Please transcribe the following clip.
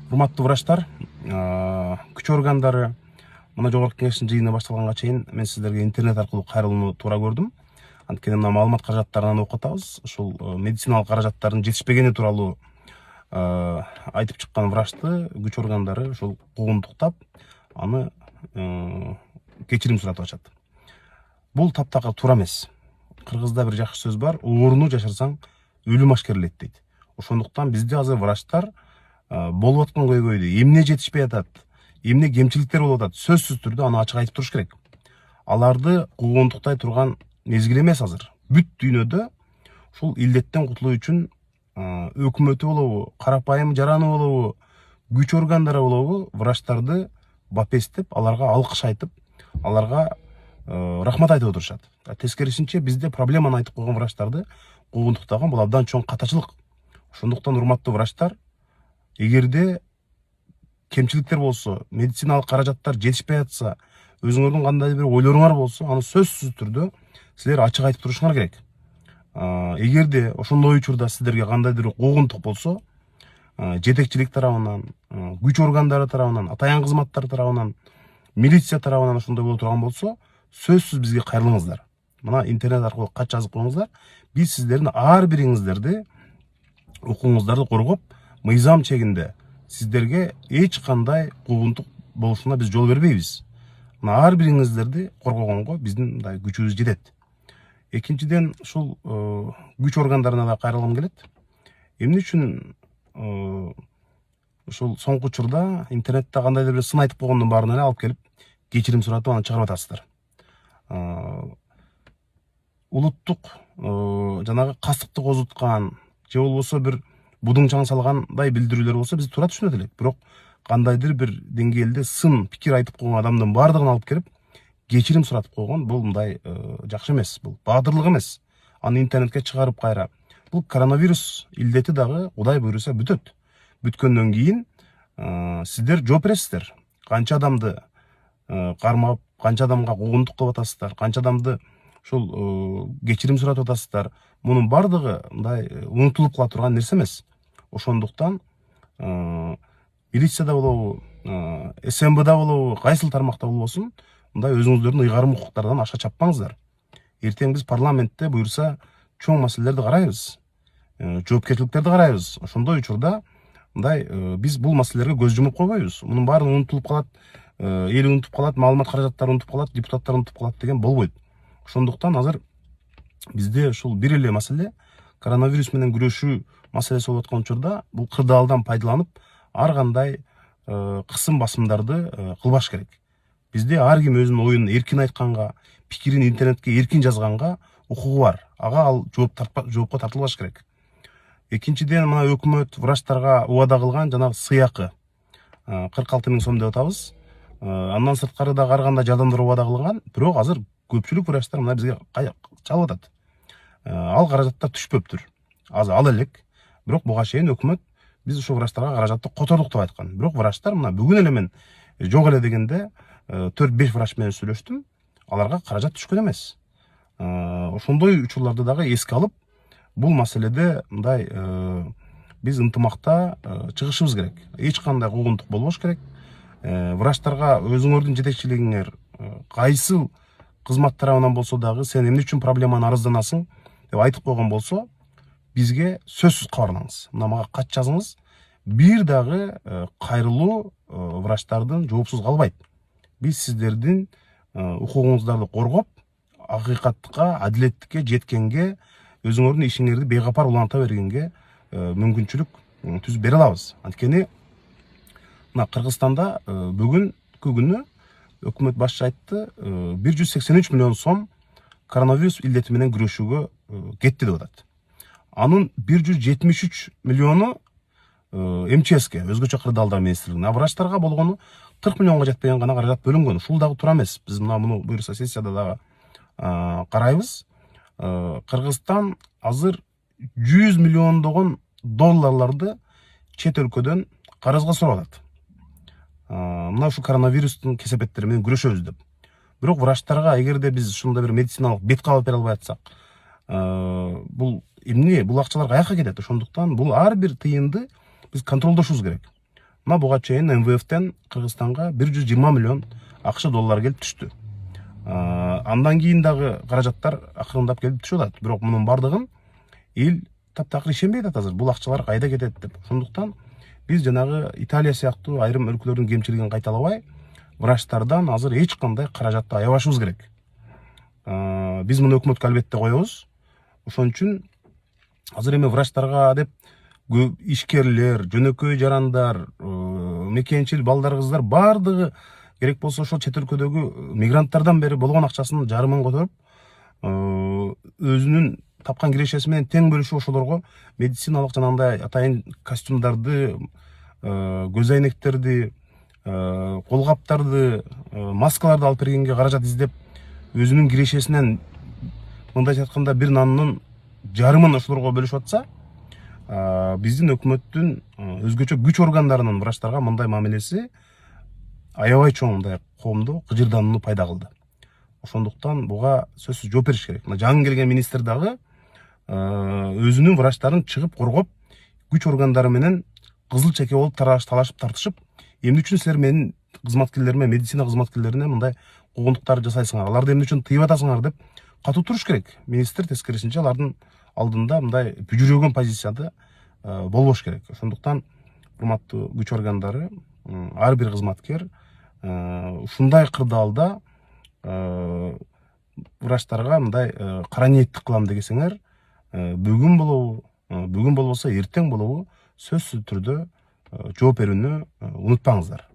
Урматтуу врачтар, күч органдары мына жогорку кеңештин жыйыны башталганга чейин мен сиздерге интернет аркылуу кайрылууну туура көрдүм. Анткени мына маалымат каражаттарынан окуп атабыз. Ушул медициналык каражаттардын жетишпегени тууралуу айтып чыккан врачты күч органдары ушул куугунтуктап, аны кечирим суратып атышат. Бул таптакыр туура эмес. Кыргызда бир жакшы сөз бар: ооруну жашырсаң өлүм ашкерлейт дейт. Ошондуктан бизде азыр врачтар болуп аткан көйгөйдү, эмне жетишпей атат, эмне кемчиликтер болуп атат, сөзсүз түрдө аны ачык айтып туруш керек. Аларды куугунтуктай турган мезгил эмес азыр. Бүт дүйнөдө ушул илдеттен кутулуу үчүн өкмөтү болобу, карапайым жараны болобу, күч органдары болобу, врачтарды бапестеп, аларга алкыш айтып, аларга рахмат айтып отурушат. Тескерисинче бизде проблеманы айтып койгон врачтарды куугунтуктаган бул абдан чоң катачылык. Ошондуктан урматтуу врачтар, эгерде кемчиликтер болсо, медициналык каражаттар жетишпей атса, өзүңөрдүн кандайдыр бир ойлоруңар болсо, аны сөзсүз түрдө силер ачык айтып турушуңар керек. Эгерде ошондой учурда сиздерге кандайдыр куугунтук болсо, жетекчилик тарабынан, күч органдары тарабынан, атайын кызматтар тарабынан, милиция тарабынан ошондой боло турган болсо, сөзсүз бизге кайрылыңыздар. Мына интернет аркылуу кат жазып коюңуздар. Биз сиздердин ар бириңиздерди, укугуңуздарды коргоп, мыйзам чегинде сиздерге эч кандай куугунтук болушуна биз жол бербейбиз. Мына ар бириңиздерди коргогонго биздин мындай күчүбүз жетет. Экинчиден, ушул күч органдарына да кайрылгым келет. Эмне үчүн ушул соңку учурда интернетте кандайдыр бир сын айтып койгондун баарын эле алып келип кечирим суратып аны чыгарып атасыздар. Улуттук жанагы кастыкты козуткан же болбосо бир будуңчаң салгандай билдирүүлөр болсо биз туура түшүнөт элек. Бирок кандайдыр бир деңгээлде сын пикир айтып койгон адамдын баардыгын алып келип кечирим суратып койгон бул мындай жакшы эмес, бул баадырлык эмес. Аны интернетке чыгарып кайра. Бул коронавирус илдети дагы Кудай буйруса бүтөт. Бүткөндөн кийин сиздер жооп бересиздер. Канча адамды кармап, канча адамга куугунтук кылып атасыздар, канча адамды ушул кечирим суратып атасыздар. Мунун баардыгы мындай унутулуп кала турган нерсе эмес. Ошондуктан милицияда болобу, СМБда болобу, кайсыл тармакта болбосун, мындай өзүңүздөрдүн ыйгарым укуктардан аша чаппаңыздар. Эртең биз парламентте буюрса чоң маселелерди карайбыз, жоопкерчиликтерди карайбыз. Ошондой учурда мындай биз бул маселелерге көз жумуп койбойбуз. Мунун баары унутулуп калат, эл унутуп калат, маалымат каражаттары унутуп калат, депутаттар унутуп калат деген болбойт. Ошондуктан азыр бизде ушул бир эле маселе коронавирус менен күрөшүү маселеси болуп аткан учурда бул кырдаалдан пайдаланып ар кандай кысым басымдарды кылбаш керек. Бизде ар ким өзүнүн оюн эркин айтканга, пикирин интернетке эркин жазганга укугу бар. Ага ал жоопко тартылбаш керек. Экинчиден, мына өкмөт врачтарга убада кылган жанагы сыйакы 46 миң сом деп атабыз. Андан сырткары дагы ар кандай жардамдар убада кылган, бирок азыр көпчүлүк врачтар мына бизге чалып атат. Ал каражаттар түшпөптүр. Азыр ал элек. Бирок буга чейин өкмөт биз ушул врачтарга каражатты котордук деп айткан. Бирок врачтар мына бүгүн эле мен жок эле дегенде 4-5 врач менен сүйлөштүм. Аларга каражат түшкөн эмес. Ошондой учурларды дагы эске алып, бул маселеде мындай биз ынтымакта чыгышыбыз керек. Эч кандай куугунтук болбош керек. Врачтарга өзүңөрдүн жетекчилигиңер кайсыл кызмат тарабынан болсо дагы сен эмне үчүн проблеманы арызданасың деп айтып койгон болсо, бизге сөзсүз кабарлаңыз. Мына мага кат жазыңыз. Бир дагы кайрылуу врачтардын жоопсуз калбайт. Биз сиздердин укугуңуздарды коргоп, акыйкатка, адилеттикке жеткенге, өзүңөрдүн ишиңерди бейкапар уланта бергенге мүмкүнчүлүк түзүп бере алабыз. Анткени мына Кыргызстанда бүгүнкү күнү өкмөт башчы айтты, 183 миллион сом коронавирус илдети менен күрөшүүгө кетти деп атат. Анын 173 миллиону МЧСке, өзгөчө кырдаалдар министрлигине, а врачтарга болгону 40 миллионго жетпеген гана каражат бөлүнгөн. Ушул дагы туура эмес. Биз муну буюрса сессияда дагы карайбыз. Кыргызстан азыр 100 миллиондогон долларларды чет өлкөдөн карызга сурап атат. Мына ушу коронавирустун кесепеттери менен күрөшөбүз деп. Бирок врачтарга эгерде биз ушундай бир медициналык бет кабыл бере албай атсак, бул эмне, бул акчалар каяка кетет? Ошондуктан бул ар бир тыйынды биз контролдошубуз керек. мына буга чейин МВФтен Кыргызстанга 120 миллион акш доллар келип түштү. Андан кийин дагы каражаттар акырындап келип түшүп атат. Бирок мунун бардыгын эл таптакыр ишенбей атат азыр. Бул акчалар кайда кетет деп. Ошондуктан биз жанагы Италия сыяктуу айрым өлкөлөрдүн кемчилигин кайталабай, врачтардан азыр эч кандай каражатты аябашыбыз керек. Биз муну өкмөткө албетте коебуз. Ошон үчүн азыр эми врачтарга деп ишкерлер, жөнөкөй жарандар, мекенчил балдар, кыздар бардыгы керек болсо ошол чет өлкөдөгү мигранттардан бери болгон акчасынын жарымын которуп, өзүнүн тапкан кирешеси менен тең бөлүшүп ошолорго медициналык жанагындай атайын костюмдарды, көз айнектерди, колгаптарды, маскаларды алып бергенге каражат издеп, өзүнүн кирешесинен мындайча айтканда бир наннын жарымын ошолорго бөлүшүп атса, биздин өкмөттүн өзгөчө күч органдарынын врачтарга мындай мамилеси аябай чоң мындай коомдо кыжырданууну пайда кылды. Ошондуктан буга сөзсүз жооп бериш керек. Жаңы келген министр дагы өзүнүн врачтарын чыгып коргоп, күч органдары менен кызыл чеке болуп талашып тартышып, эмне үчүн силер менин кызматкерлериме, медицина кызматкерлерине мындай куугунтуктарды жасайсыңар, аларды эмне үчүн тыйып атасыңар деп катуу туруш керек. Министр тескерисинче алардын алдында мындай бүжүрөгөн позицияда болбош керек. Ошондуктан урматтуу күч органдары, ар бир кызматкер ушундай кырдаалда врачтарга мындай кара ниеттик кылам дегесеңер, бүгүн болобу, бүгүн болбосо эртең болобу, сөзсүз түрдө жооп берүүнү унутпаңыздар.